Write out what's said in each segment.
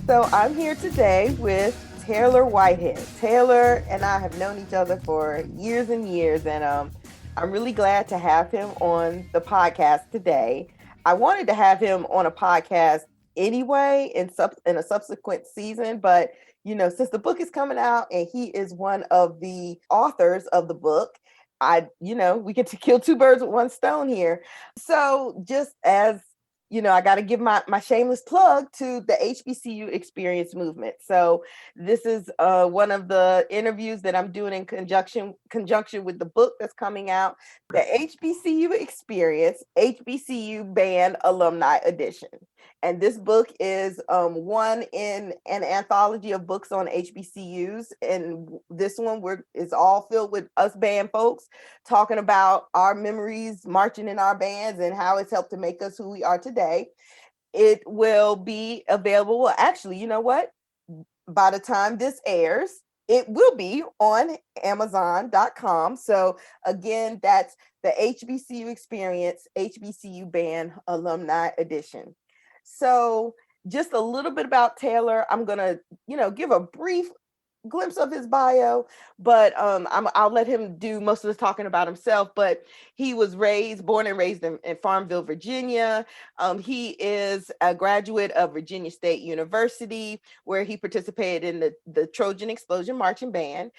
So I'm here today with Taylor Whitehead. Taylor and I have known each other for years and years, and I'm really glad to have him on the podcast today. I wanted to have him on a podcast anyway in a subsequent season, but since the book is coming out and he is one of the authors of the book, we get to kill two birds with one stone here. So just as I got to give my shameless plug to the HBCU Experience movement. So this is one of the interviews that I'm doing in conjunction with the book that's coming out, the HBCU Experience, HBCU Band Alumni Edition. And this book is one in an anthology of books on HBCUs. And this one is all filled with us band folks talking about our memories marching in our bands and how it's helped to make us who we are today. It will be available. Well, actually, you know what? By the time this airs, it will be on Amazon.com. So again, that's the HBCU Experience, HBCU Band Alumni Edition. So just a little bit about Taylor. I'm going to, give a brief glimpse of his bio, but I'll let him do most of the talking about himself. But he was born and raised in Farmville, Virginia. He is a graduate of Virginia State University, where he participated in the Trojan Explosion Marching Band.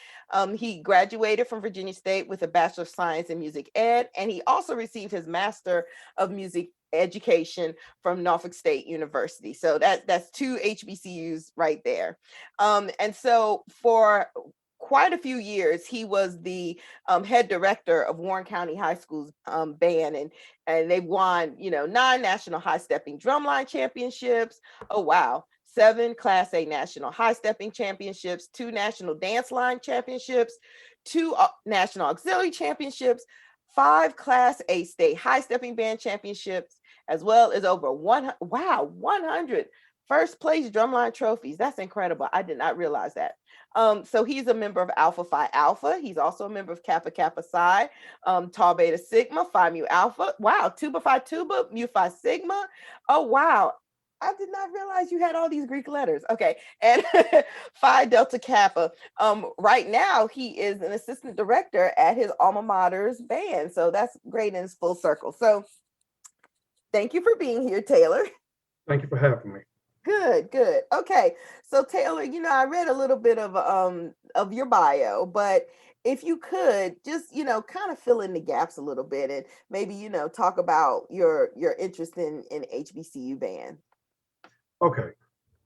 He graduated from Virginia State with a Bachelor of Science in Music Ed, and he also received his Master of Music Education from Norfolk State University. So that's two HBCUs right there. And so for quite a few years, he was the head director of Warren County High School's band, and they've won 9 national high stepping drumline championships. Oh wow. 7 Class A national high stepping championships, 2 national dance line championships, 2 national auxiliary championships, 5 Class A state high stepping band championships, as well as over 100 first place drumline trophies. That's incredible. I did not realize that. So he's a member of Alpha Phi Alpha. He's also a member of Kappa Kappa Psi, Tau Beta Sigma, Phi Mu Alpha. Wow, Tuba Phi Tuba, Mu Phi Sigma. Oh, wow. I did not realize you had all these Greek letters. Okay. And Phi Delta Kappa. Right now, he is an assistant director at his alma mater's band. So that's great and it's full circle. So thank you for being here, Taylor. Thank you for having me. Good. Okay. So Taylor, I read a little bit of your bio, but if you could just, kind of fill in the gaps a little bit and maybe, talk about your interest in HBCU band. Okay.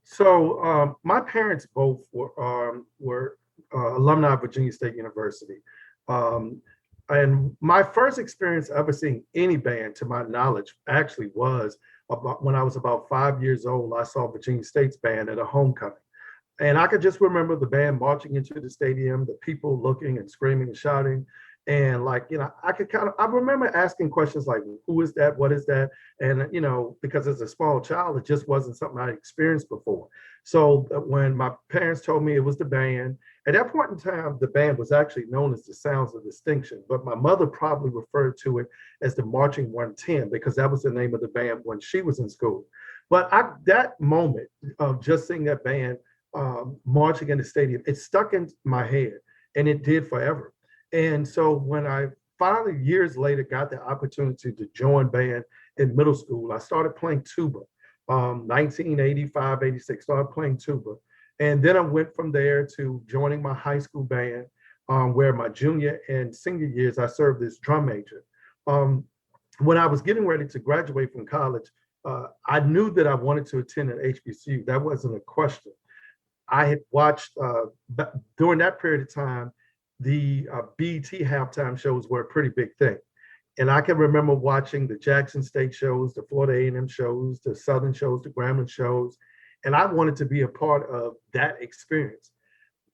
So my parents both were alumni of Virginia State University. And my first experience ever seeing any band, to my knowledge, actually was when I was about 5 years old. I saw Virginia State's band at a homecoming. And I could just remember the band marching into the stadium, the people looking and screaming and shouting. And I remember asking questions like, who is that? What is that? And, because as a small child, it just wasn't something I experienced before. So when my parents told me it was the band, at that point in time, the band was actually known as the Sounds of Distinction, but my mother probably referred to it as the Marching 110 because that was the name of the band when she was in school. But that moment of just seeing that band marching in the stadium, it stuck in my head, and it did forever. And so when I finally, years later, got the opportunity to join band in middle school, I started playing tuba. 1985, 86, started playing tuba. And then I went from there to joining my high school band, where my junior and senior years, I served as drum major. When I was getting ready to graduate from college, I knew that I wanted to attend an HBCU. That wasn't a question. I had watched, during that period of time, the BET halftime shows were a pretty big thing. And I can remember watching the Jackson State shows, the Florida A&M shows, the Southern shows, the Grambling shows, and I wanted to be a part of that experience.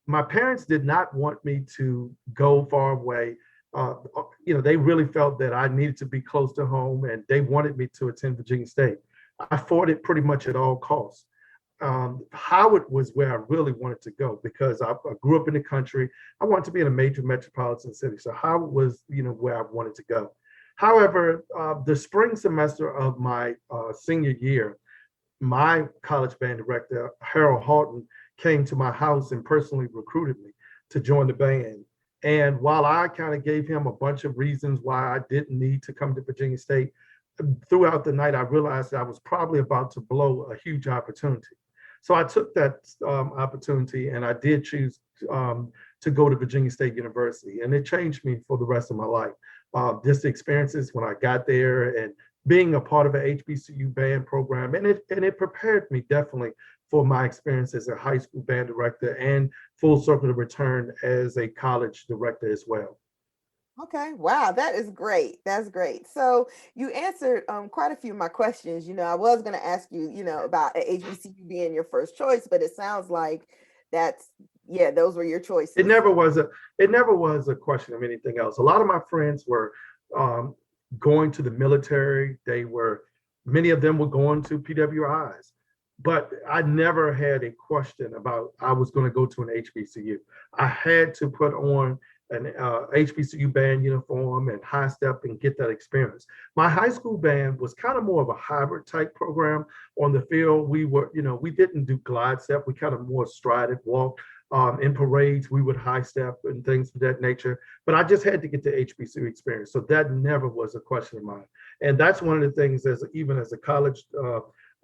My parents did not want me to go far away. They really felt that I needed to be close to home, and they wanted me to attend Virginia State. I fought it pretty much at all costs. Howard was where I really wanted to go because I grew up in the country. I wanted to be in a major metropolitan city. So Howard was, where I wanted to go. However, the spring semester of my senior year, my college band director, Harold Houghton, came to my house and personally recruited me to join the band. And while I kind of gave him a bunch of reasons why I didn't need to come to Virginia State, throughout the night, I realized that I was probably about to blow a huge opportunity. So I took that opportunity and I did choose to go to Virginia State University. And it changed me for the rest of my life. Just the experiences when I got there and being a part of an HBCU band program. And it prepared me definitely for my experience as a high school band director and full circle to return as a college director as well. Okay, wow, that is great. That's great. So you answered quite a few of my questions. I was going to ask you, about a HBCU being your first choice, but it sounds like that's yeah, those were your It choices. never was a it never was a question of anything else. A lot of my friends were um, going to the military. Many of them were going to PWIs, but I never had a question about I was going to go to an HBCU. I had to put on an HBCU band uniform and high step and get that experience. My high school band was kind of more of a hybrid type program on the field. We didn't do glide step. We kind of more strided walk. In parades, we would high step and things of that nature. But I just had to get the HBCU experience. So that never was a question of mine. And that's one of the things, even as a college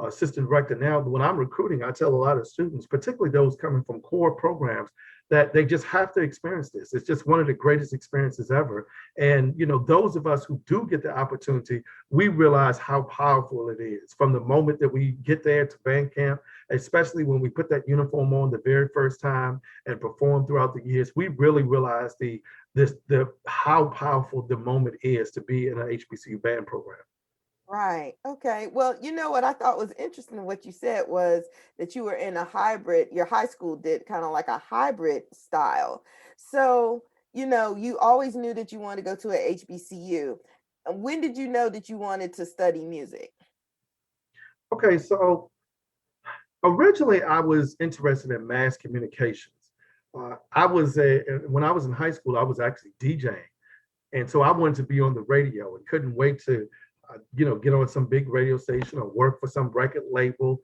assistant director now, when I'm recruiting, I tell a lot of students, particularly those coming from core programs, that they just have to experience this. It's just one of the greatest experiences ever. And those of us who do get the opportunity, we realize how powerful it is from the moment that we get there to band camp, especially when we put that uniform on the very first time and perform throughout the years. We really realize the how powerful the moment is to be in an HBCU band program. Right. Okay. Well, what I thought was interesting what you said was that you were in a hybrid, your high school did kind of like a hybrid style. So, you always knew that you wanted to go to a HBCU. And when did you know that you wanted to study music? Okay, so originally I was interested in mass communications. When I was in high school, I was actually DJing. And so I wanted to be on the radio and couldn't wait to, get on some big radio station or work for some record label.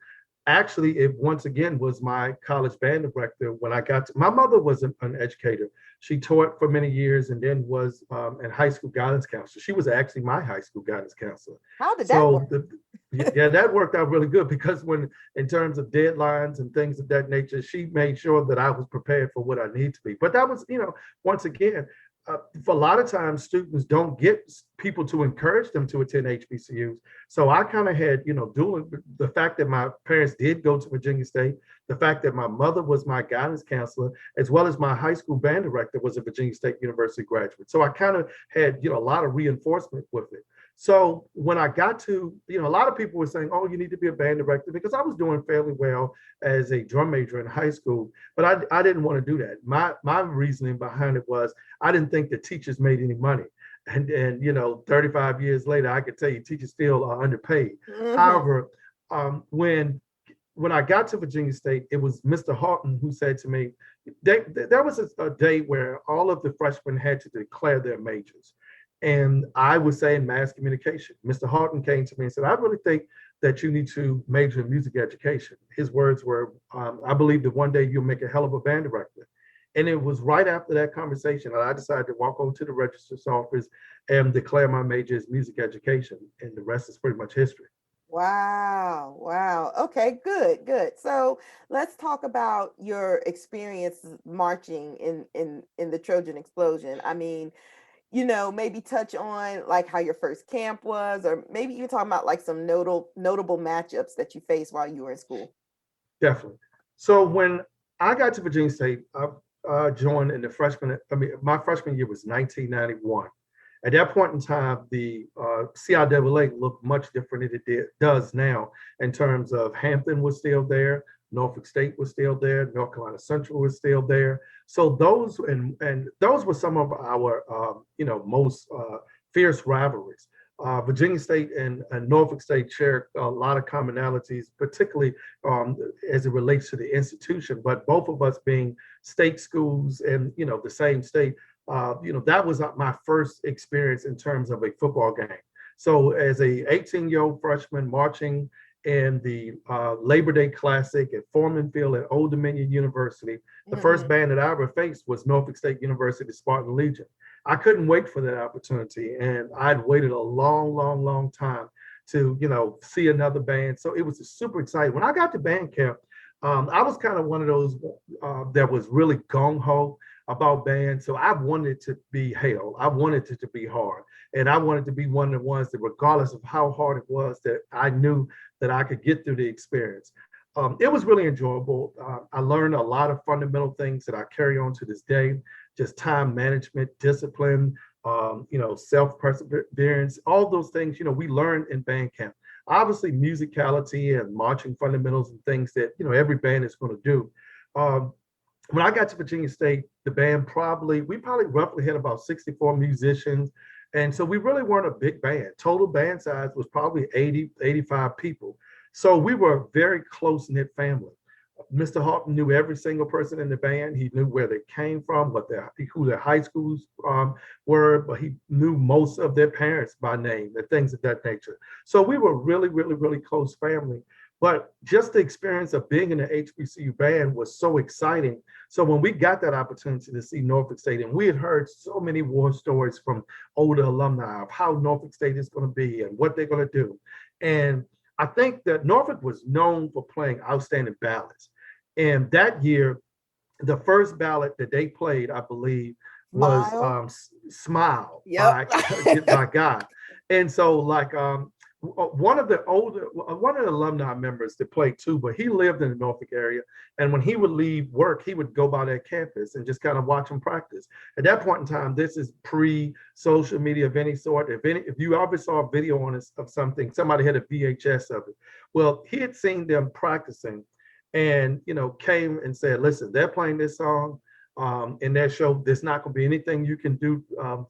Actually, it once again was my college band director when I got to, my mother was an educator. She taught for many years and then was an high school guidance counselor. She was actually my high school guidance counselor. How did that So work? yeah, that worked out really good because in terms of deadlines and things of that nature, she made sure that I was prepared for what I need to be. But that was, once again, for a lot of times students don't get people to encourage them to attend HBCUs. So I kind of had, doing the fact that my parents did go to Virginia State, the fact that my mother was my guidance counselor, as well as my high school band director was a Virginia State University graduate. So I kind of had, a lot of reinforcement with it. So when I got to, a lot of people were saying, oh, you need to be a band director because I was doing fairly well as a drum major in high school, but I didn't want to do that. My reasoning behind it was I didn't think the teachers made any money. And 35 years later, I could tell you teachers still are underpaid. Hmm. However, when I got to Virginia State, it was Mr. Houghton who said to me, there was a day where all of the freshmen had to declare their majors. And I was saying mass communication. Mr. Houghton came to me and said, I really think that you need to major in music education. His words were, I believe that one day you'll make a hell of a band director. And it was right after that conversation that I decided to walk over to the registrar's office and declare my major as music education. And the rest is pretty much history. Wow. Wow. Okay, good, good. So let's talk about your experience marching in the Trojan explosion. I mean, maybe touch on like how your first camp was, or maybe you're talking about like some notable matchups that you faced while you were in school. Definitely. So when I got to Virginia State, I joined in my freshman year was 1991. At that point in time, the CIAA looked much different than does now in terms of Hampton was still there, Norfolk State was still there, North Carolina Central was still there. So those were some of our most fierce rivalries. Virginia State and Norfolk State share a lot of commonalities, particularly as it relates to the institution. But both of us being state schools and the same state, that was my first experience in terms of a football game. So as a 18-year-old freshman marching in the Labor Day Classic at Foreman Field at Old Dominion University. The first Mm-hmm. band that I ever faced was Norfolk State University Spartan Legion. I couldn't wait for that opportunity, and I'd waited a long, long, long time to, see another band. So it was super exciting. When I got to band camp, I was kind of one of those that was really gung ho about band. So I wanted it to be hell. I wanted it to be hard. And I wanted to be one of the ones that, regardless of how hard it was, that I knew that I could get through the experience. It was really enjoyable. I learned a lot of fundamental things that I carry on to this day, just time management, discipline, self-perseverance, all those things, we learned in band camp. Obviously, musicality and marching fundamentals and things that, every band is going to do. Um, when I got to Virginia State, the band we probably roughly had about 64 musicians. And so we really weren't a big band. Total band size was probably 80, 85 people. So we were a very close knit family. Mr. Hawton knew every single person in the band. He knew where they came from, who their high schools were, but he knew most of their parents by name and things of that nature. So we were really, really, really close family. But just the experience of being in the HBCU band was so exciting. So when we got that opportunity to see Norfolk State, and we had heard so many war stories from older alumni of how Norfolk State is going to be and what they're going to do. And I think that Norfolk was known for playing outstanding ballads. And that year, the first ballad that they played, I believe, was Smile. Smile Yep. by God. And so one of the alumni members that played tuba, he lived in the Norfolk area. And when he would leave work, he would go by that campus and just kind of watch them practice. At that point in time, this is pre-social media of any sort. If you ever saw a video on this of something, somebody had a VHS of it. Well, he had seen them practicing and, came and said, listen, they're playing this song in their show. There's not going to be anything you can do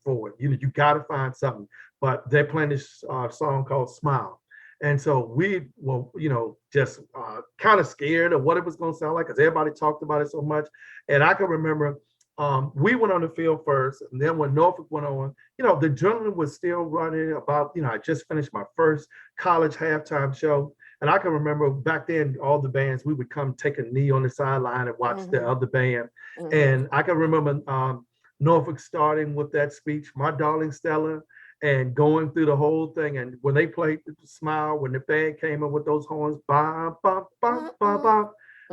for it. You got to find something. But they're playing this song called Smile. And so we were, just kind of scared of what it was going to sound like because everybody talked about it so much. And I can remember we went on the field first. And then when Norfolk went on, the adrenaline was still running about, I just finished my first college halftime show. And I can remember back then, all the bands, we would come take a knee on the sideline and watch the other band. And I can remember Norfolk starting with that speech, My Darling Stella, and going through the whole thing. And when they played Smile, when the band came up with those horns, bam, bam, bam, bam, bam,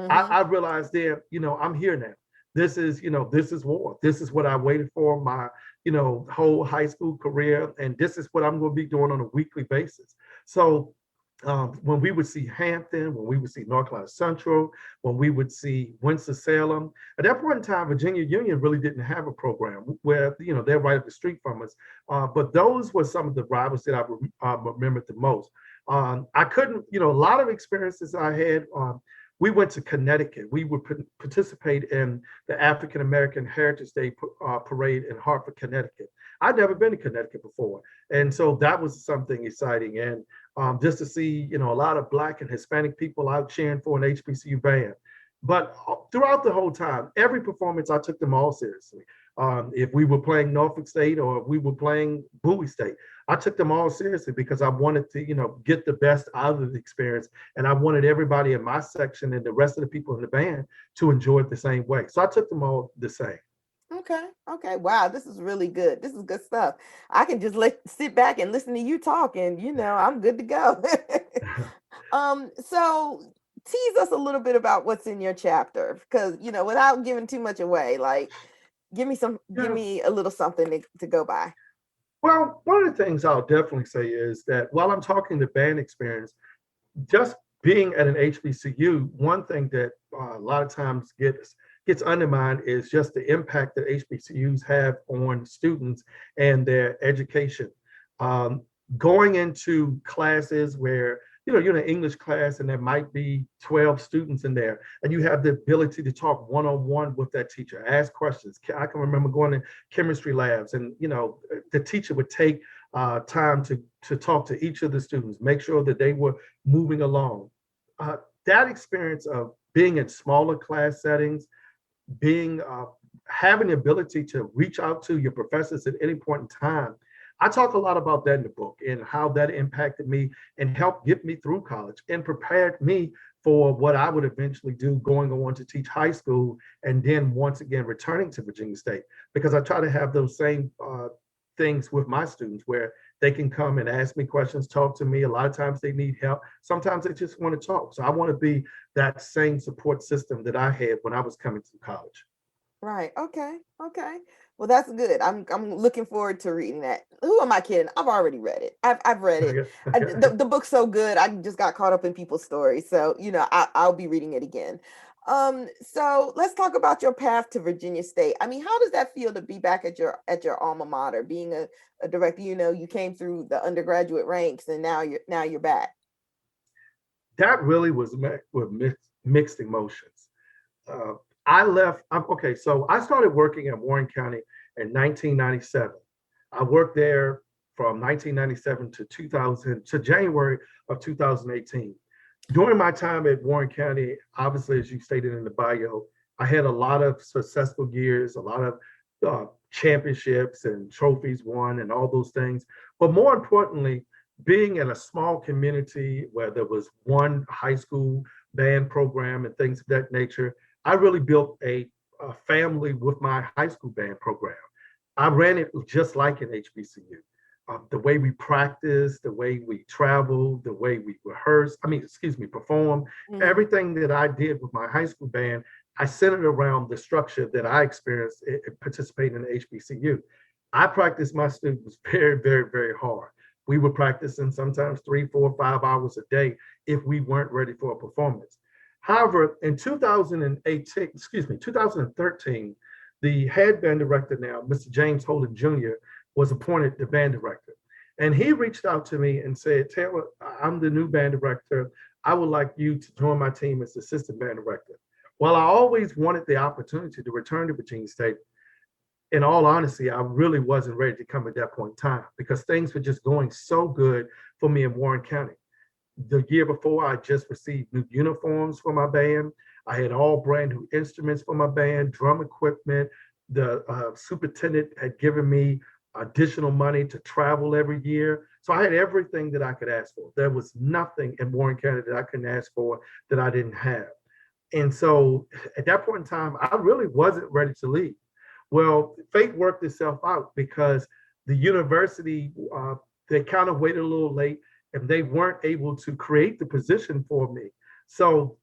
I realized there, I'm here now. This is war. This is what I waited for my, whole high school career. And this is what I'm going to be doing on a weekly basis. So when we would see Hampton, when we would see North Carolina Central, when we would see Winston-Salem, at that point in time, Virginia Union really didn't have a program where, they're right up the street from us. But those were some of the rivals that I remembered the most. I couldn't, a lot of experiences I had. We went to Connecticut. We would participate in the African American Heritage Day parade in Hartford, Connecticut. I'd never been to Connecticut before. And so that was something exciting. And just to see, a lot of Black and Hispanic people out cheering for an HBCU band. But throughout the whole time, every performance, I took them all seriously. If we were playing Norfolk State or if we were playing Bowie State, I took them all seriously because I wanted to, get the best out of the experience. And I wanted everybody in my section and the rest of the people in the band to enjoy it the same way. So I took them all the same. Okay. Okay. Wow. This is really good. This is good stuff. I can just sit back and listen to you talk and I'm good to go. So tease us a little bit about what's in your chapter because, without giving too much away, like give me a little something to go by. Well, one of the things I'll definitely say is that while I'm talking the band experience, just being at an HBCU, one thing that a lot of times gets undermined is just the impact that HBCUs have on students and their education. Going into classes where you're in an English class and there might be 12 students in there, and you have the ability to talk one-on-one with that teacher, ask questions. I can remember going to chemistry labs, and the teacher would take time to talk to each of the students, make sure that they were moving along. That experience of being in smaller class settings, being having the ability to reach out to your professors at any point in time, I talk a lot about that in the book and how that impacted me and helped get me through college and prepared me for what I would eventually do going on to teach high school and then once again returning to Virginia State, because I try to have those same things with my students where they can come and ask me questions, talk to me. A lot of times they need help. Sometimes they just want to talk. So I want to be that same support system that I had when I was coming to college. Right. Okay. Okay. Well, that's good. I'm looking forward to reading that. Who am I kidding? I've already read it. I've read it. Okay. The book's so good. I just got caught up in people's stories. So, I'll be reading it again. So let's talk about your path to Virginia State. I mean, how does that feel to be back at your alma mater, being a director? You came through the undergraduate ranks and now you're back. That really was met with mixed emotions. Uh, I left. Okay, so I started working at Warren County in 1997. I worked there from 1997 to 2000 to January of 2018. During my time at Warren County, obviously, as you stated in the bio, I had a lot of successful years, a lot of championships and trophies won, and all those things. But more importantly, being in a small community where there was one high school band program and things of that nature, I really built a family with my high school band program. I ran it just like an HBCU. The way we practice, the way we travel, the way we rehearse, excuse me, perform, Mhm. everything that I did with my high school band, I centered around the structure that I experienced participating in the HBCU. I practiced my students very, very, very hard. We were practicing sometimes 3, 4, 5 hours a day if we weren't ready for a performance. However, in 2018, excuse me, 2013, the head band director now, Mr. James Holden Jr., was appointed the band director. And he reached out to me and said, Taylor, I'm the new band director. I would like you to join my team as assistant band director. While I always wanted the opportunity to return to Virginia State, in all honesty, I really wasn't ready to come at that point in time because things were just going so good for me in Warren County. The year before, I just received new uniforms for my band. I had all brand new instruments for my band, drum equipment. The superintendent had given me additional money to travel every year. So I had everything that I could ask for. There was nothing in Warren County that I couldn't ask for that I didn't have. And so at that point in time, I really wasn't ready to leave. Well, fate worked itself out because the university, they kind of waited a little late and they weren't able to create the position for me. So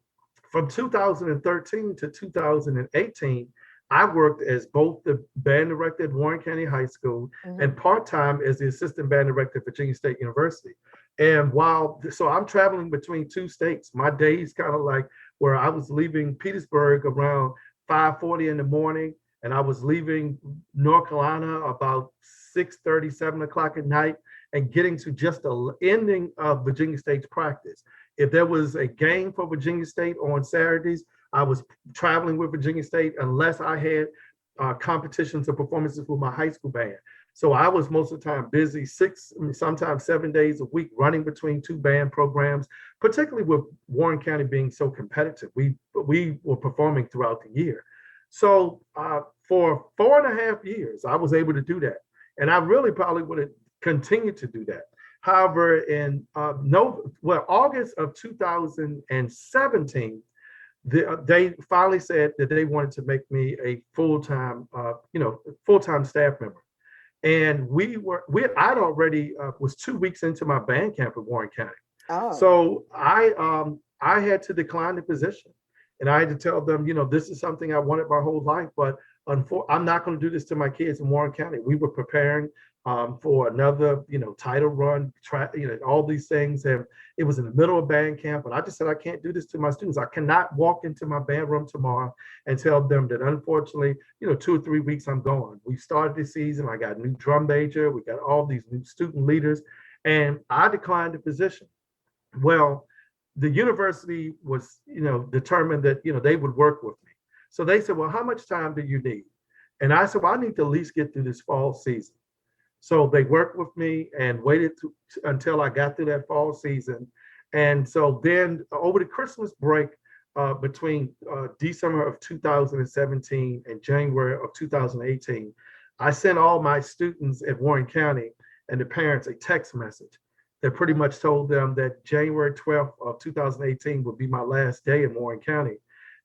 from 2013 to 2018, I worked as both the band director at Warren County High School Mhm. and part-time as the assistant band director at Virginia State University. So I'm traveling between two states. My days kind of like where I was leaving Petersburg around 5:40 in the morning, and I was leaving North Carolina about 6:30, 7 o'clock at night, and getting to just the ending of Virginia State's practice. If there was a game for Virginia State on Saturdays, I was traveling with Virginia State unless I had competitions or performances with my high school band. So I was most of the time busy 6, sometimes 7 days a week, running between two band programs, particularly with Warren County being so competitive. We were performing throughout the year. So for 4.5 years, I was able to do that. And I really probably would have continued to do that. However, in August of 2017, they finally said that they wanted to make me a full-time staff member. And I'd already was 2 weeks into my band camp at Warren County. Oh. So I had to decline the position. And I had to tell them, this is something I wanted my whole life, but I'm not going to do this to my kids in Warren County. We were preparing for another, title run, all these things. And it was in the middle of band camp. And I just said, I can't do this to my students. I cannot walk into my band room tomorrow and tell them that unfortunately, 2 or 3 weeks I'm gone. We started the season. I got a new drum major. We got all these new student leaders. And I declined the position. Well, the university was, determined that, they would work with me. So they said, well, how much time do you need? And I said, well, I need to at least get through this fall season. So they worked with me and waited until I got through that fall season. And so then over the Christmas break, between December of 2017 and January of 2018, I sent all my students at Warren County and the parents a text message that pretty much told them that January 12th of 2018 would be my last day in Warren County.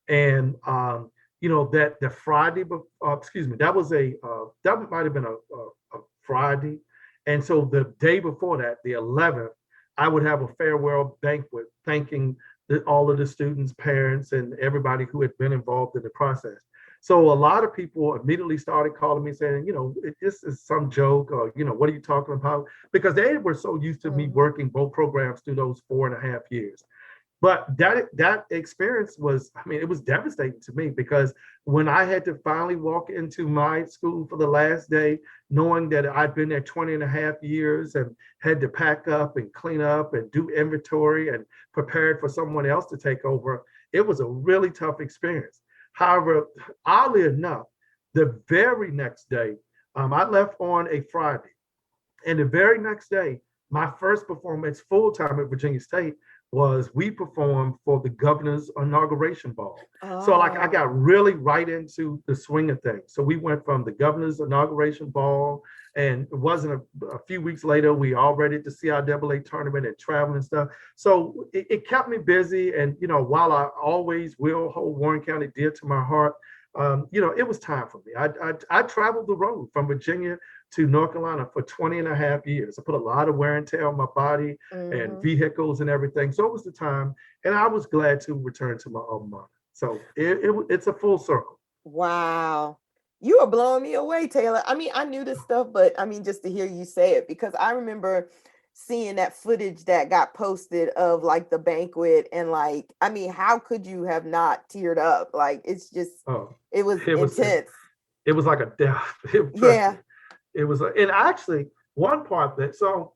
And, that the Friday, excuse me, that might have been a Friday. And so the day before that, the 11th, I would have a farewell banquet thanking all of the students, parents, and everybody who had been involved in the process. So a lot of people immediately started calling me saying, this is some joke, or, what are you talking about? Because they were so used to me working both programs through those 4.5 years. But that experience was, I mean, it was devastating to me, because when I had to finally walk into my school for the last day, knowing that I'd been there 20 and a half years and had to pack up and clean up and do inventory and prepared for someone else to take over, it was a really tough experience. However, oddly enough, the very next day, I left on a Friday, and the very next day, my first performance full time at Virginia State was we performed for the governor's inauguration ball. So like I got really right into the swing of things. So we went from the governor's inauguration ball, and it wasn't a few weeks later, we already at the CIAA tournament and traveling and stuff. So it kept me busy. And, while I always will hold Warren County dear to my heart, it was time for me. I traveled the road from Virginia to North Carolina for 20 and a half years. I put a lot of wear and tear on my body and vehicles and everything. So it was the time. And I was glad to return to my alma mater. So it's a full circle. Wow. You are blowing me away, Taylor. I mean, I knew this stuff, but I mean, just to hear you say it, because I remember seeing that footage that got posted of like the banquet, and like, I mean, how could you have not teared up? Like, it's just, it was intense. It was like a death. Yeah. It was, and actually one part that, so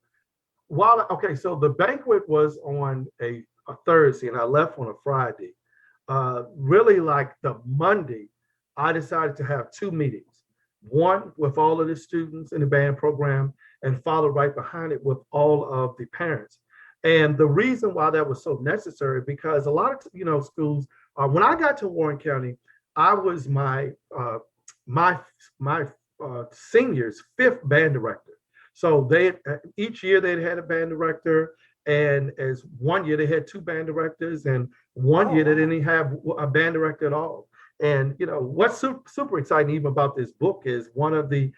so the banquet was on a Thursday and I left on a Friday. Really like the Monday, I decided to have two meetings, one with all of the students in the band program, and follow right behind it with all of the parents. And the reason why that was so necessary, because a lot of schools, when I got to Warren County, I was my seniors' fifth band director. So each year they had a band director, and as one year they had two band directors, and one year they didn't have a band director at all. And what's super exciting even about this book is one of the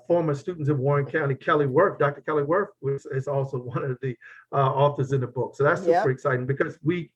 former students in Warren County, Kelly Worth, Dr. Kelly Worth, is also one of the authors in the book. So that's super exciting, because we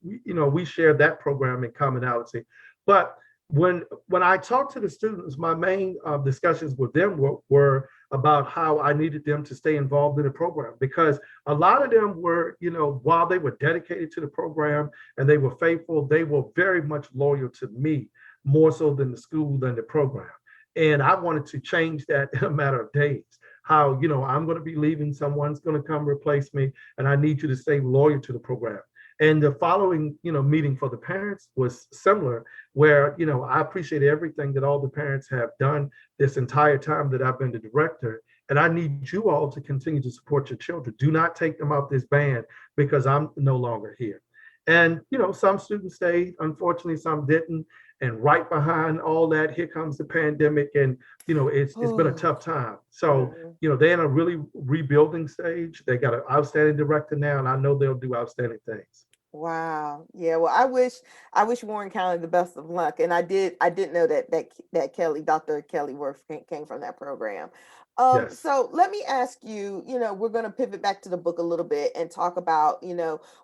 share that program in commonality. But when I talked to the students, my main discussions with them were about how I needed them to stay involved in the program, because a lot of them were, while they were dedicated to the program and they were faithful, they were very much loyal to me, more so than the school, than the program. And I wanted to change that in a matter of days. How, I'm going to be leaving, someone's going to come replace me, and I need you to stay loyal to the program. And the following, meeting for the parents was similar, where, I appreciate everything that all the parents have done this entire time that I've been the director. And I need you all to continue to support your children. Do not take them out this band because I'm no longer here. And, some students stayed, unfortunately, some didn't. And right behind all that, here comes the pandemic. And, it's been a tough time. So, they're in a really rebuilding stage. They got an outstanding director now, and I know they'll do outstanding things. Wow. Yeah. Well, I wish Warren County the best of luck. And I didn't know that Kelly, Dr. Kelly Worth came from that program. Yes. So let me ask you, we're going to pivot back to the book a little bit and talk about,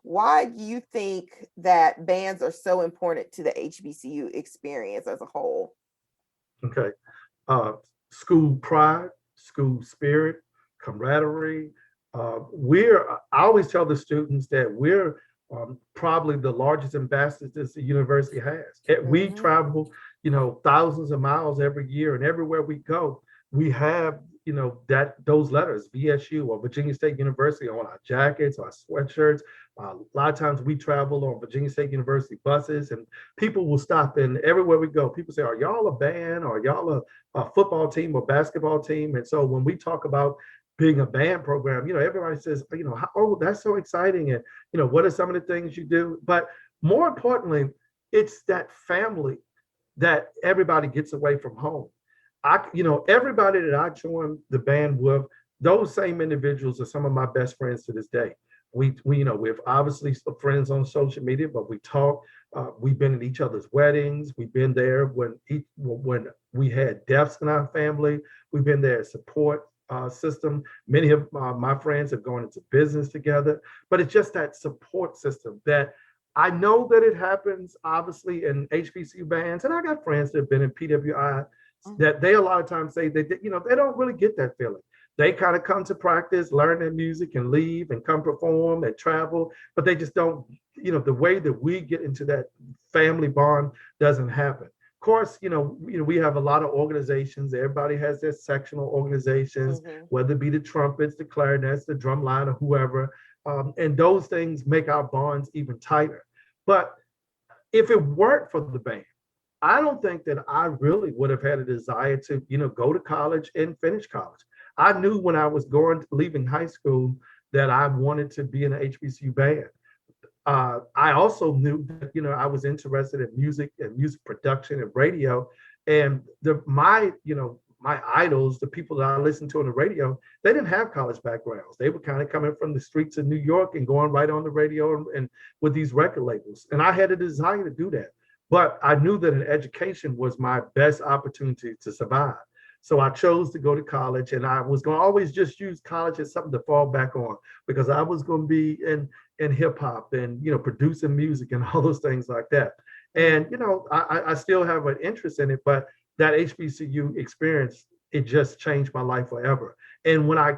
why do you think that bands are so important to the HBCU experience as a whole? Okay. School pride, school spirit, camaraderie. I always tell the students that we're probably the largest ambassadors the university has. We travel, thousands of miles every year, and everywhere we go, we have, those letters, VSU or Virginia State University, on our jackets, our sweatshirts. A lot of times we travel on Virginia State University buses, and people will stop, and everywhere we go, people say, are y'all a band, or y'all a football team or basketball team? And so when we talk about being a band program, everybody says, oh, that's so exciting. And, what are some of the things you do? But more importantly, it's that family that everybody gets away from home. Everybody that I joined the band with those same individuals are some of my best friends to this day. We've obviously friends on social media, but we talk. We've been at each other's weddings. We've been there when we had deaths in our family. We've been there as support system. Many of my friends have gone into business together, but it's just that support system that I know that it happens obviously in HBCU bands, and I got friends that have been in PWI that they a lot of times say that they don't really get that feeling. They kind of come to practice, learn their music, and leave and come perform and travel, but they just don't. The way that we get into that family bond doesn't happen. Of course, we have a lot of organizations. Everybody has their sectional organizations, Mm-hmm. whether it be the trumpets, the clarinets, the drum line, or whoever. And those things make our bonds even tighter. But if it weren't for the band, I don't think that I really would have had a desire to, go to college and finish college. I knew when I was leaving high school that I wanted to be in an HBCU band. I also knew that I was interested in music and music production and radio, and my idols, the people that I listened to on the radio, they didn't have college backgrounds. They were kind of coming from the streets of New York and going right on the radio and with these record labels. And I had a desire to do that, but I knew that an education was my best opportunity to survive. So I chose to go to college, and I was going to always just use college as something to fall back on because I was going to be in hip hop and producing music and all those things like that. And I still have an interest in it, but that HBCU experience, it just changed my life forever. And I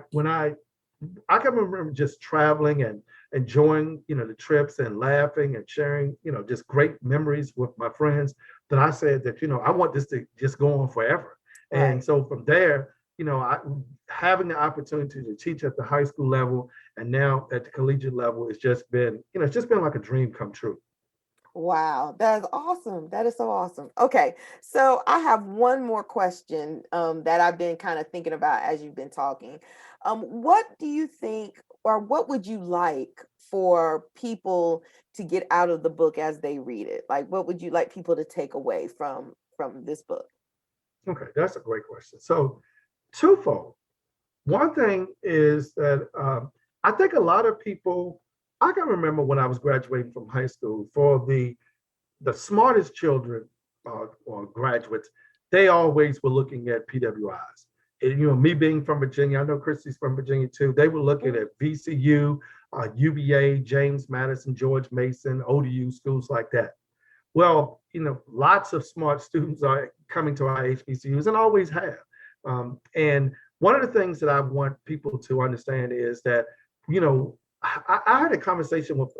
can remember just traveling and enjoying the trips and laughing and sharing just great memories with my friends, that I said that I want this to just go on forever. And Right. so from there, having the opportunity to teach at the high school level and now at the collegiate level, it's just been like a dream come true. Wow, that is awesome. That is so awesome. Okay, so I have one more question that I've been kind of thinking about as you've been talking. What do you think, or what would you like for people to get out of the book as they read it? Like, what would you like people to take away from this book? Okay, that's a great question. So, twofold. One thing is that I think a lot of people, I can remember when I was graduating from high school, for the smartest children or graduates, they always were looking at PWIs. And, me being from Virginia, I know Christy's from Virginia too. They were looking at VCU, UVA, James Madison, George Mason, ODU, schools like that. Well, lots of smart students are coming to our HBCUs and always have. And one of the things that I want people to understand is that, I had a conversation with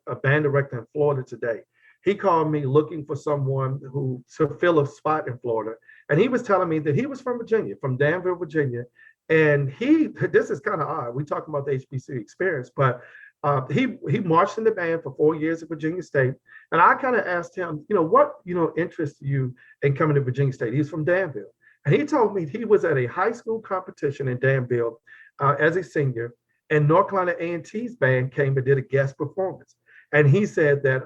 a band director in Florida today. He called me looking for someone who to fill a spot in Florida. And he was telling me that he was from Virginia, from Danville, Virginia. And this is kind of odd. We talking about the HBCU experience, but he marched in the band for 4 years at Virginia State. And I kind of asked him, what, interests you in coming to Virginia State? He's from Danville. And he told me he was at a high school competition in Danville as a senior, and North Carolina A&T's band came and did a guest performance. And he said that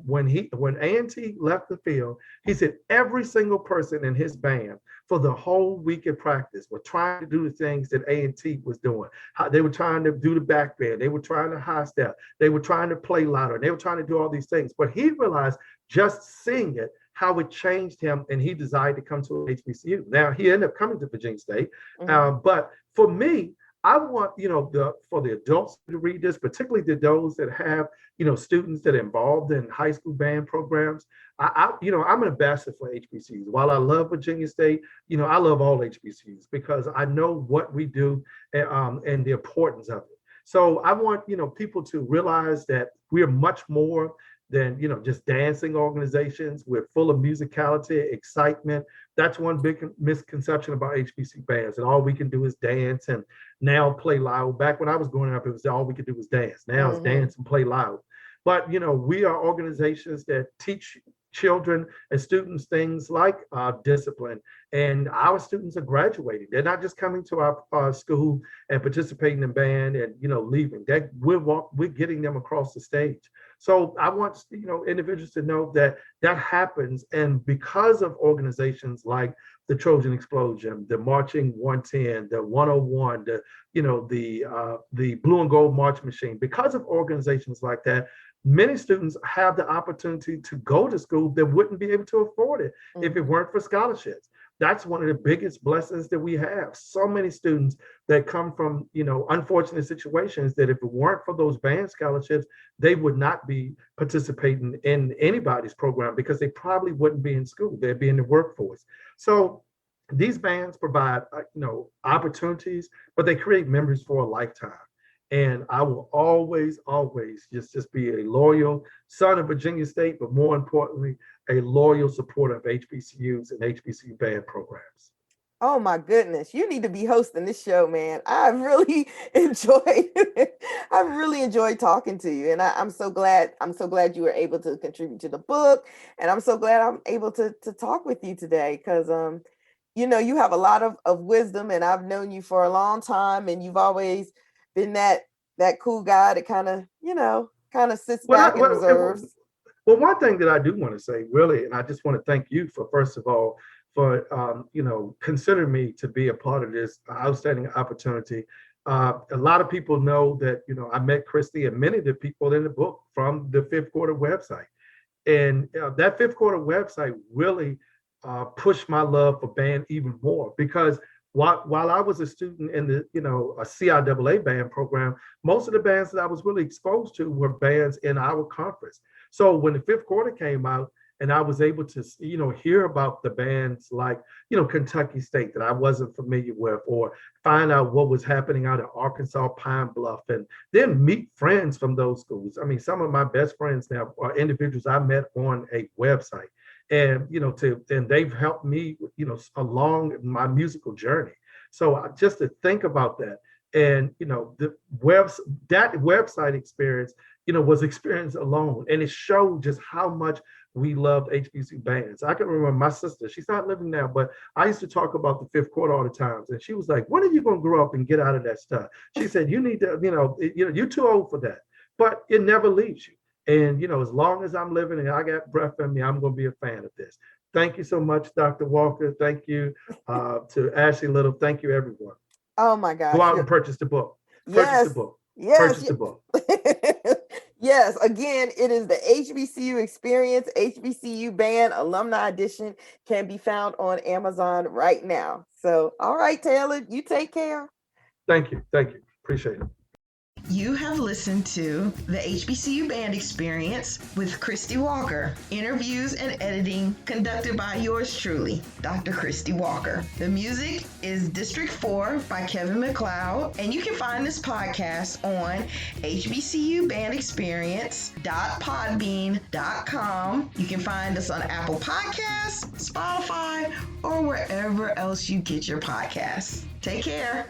when A&T left the field, he said every single person in his band for the whole week of practice were trying to do the things that A&T was doing. How they were trying to do the back band, they were trying to high step, they were trying to play louder, they were trying to do all these things. But he realized just seeing it, how it changed him, and he decided to come to HBCU. Now he ended up coming to Virginia State, but for me, I want for the adults to read this, particularly those that have students that are involved in high school band programs. I'm an ambassador for HBCUs. While I love Virginia State, I love all HBCUs because I know what we do and the importance of it. So I want people to realize that we are much more than just dancing organizations. We're full of musicality, excitement. That's one big misconception about HBC bands, and all we can do is dance and now play loud. Back when I was growing up, it was all we could do was dance. Now it's dance and play loud. But we are organizations that teach children and students things like discipline, and our students are graduating. They're not just coming to our school and participating in band and leaving. That we're getting them across the stage. So I want individuals to know that happens, and because of organizations like the Trojan Explosion, the Marching 110, the 101, the Blue and Gold March Machine. Because of organizations like that, many students have the opportunity to go to school that wouldn't be able to afford it if it weren't for scholarships. That's one of the biggest blessings that we have. So many students that come from, unfortunate situations that if it weren't for those band scholarships, they would not be participating in anybody's program because they probably wouldn't be in school. They'd be in the workforce. So these bands provide, opportunities, but they create memories for a lifetime. And I will always, always just be a loyal son of Virginia State, but more importantly, a loyal supporter of HBCUs and HBCU band programs. Oh my goodness, you need to be hosting this show, man. I've really enjoyed talking to you. And I'm so glad you were able to contribute to the book. And I'm so glad I'm able to talk with you today because you have a lot of wisdom, and I've known you for a long time, and you've always been that cool guy that kind of sits back and observes. Well, one thing that I do want to say, really, and I just want to thank you for, first of all, for considering me to be a part of this outstanding opportunity. A lot of people know that I met Christy and many of the people in the book from the Fifth Quarter website, and that Fifth Quarter website really pushed my love for band even more because while I was a student in the a CIAA band program, most of the bands that I was really exposed to were bands in our conference. So when the Fifth Quarter came out and I was able to hear about the bands like Kentucky State that I wasn't familiar with, or find out what was happening out in Arkansas Pine Bluff, and then meet friends from those schools. I mean, some of my best friends now are individuals I met on a website. And and they've helped me along my musical journey. So just to think about that, and that website experience was experience alone, and it showed just how much we loved HBCU bands. I can remember my sister, she's not living now, but I used to talk about the Fifth Quarter all the times, and she was like, when are you going to grow up and get out of that stuff? She said, you need to, you're too old for that, but it never leaves you. And, as long as I'm living and I got breath in me, I'm going to be a fan of this. Thank you so much, Dr. Walker. Thank you to Ashley Little. Thank you, everyone. Oh, my gosh. Go out and purchase the book. Yes. Purchase the book. Yes. Purchase the book. Yes. Again, it is the HBCU Experience, HBCU Band Alumni Edition, can be found on Amazon right now. So, all right, Taylor, you take care. Thank you. Thank you. Appreciate it. You have listened to the HBCU Band Experience with Christy Walker. Interviews and editing conducted by yours truly, Dr. Christy Walker. The music is District 4 by Kevin MacLeod, and you can find this podcast on hbcubandexperience.podbean.com. You can find us on Apple Podcasts, Spotify, or wherever else you get your podcasts. Take care.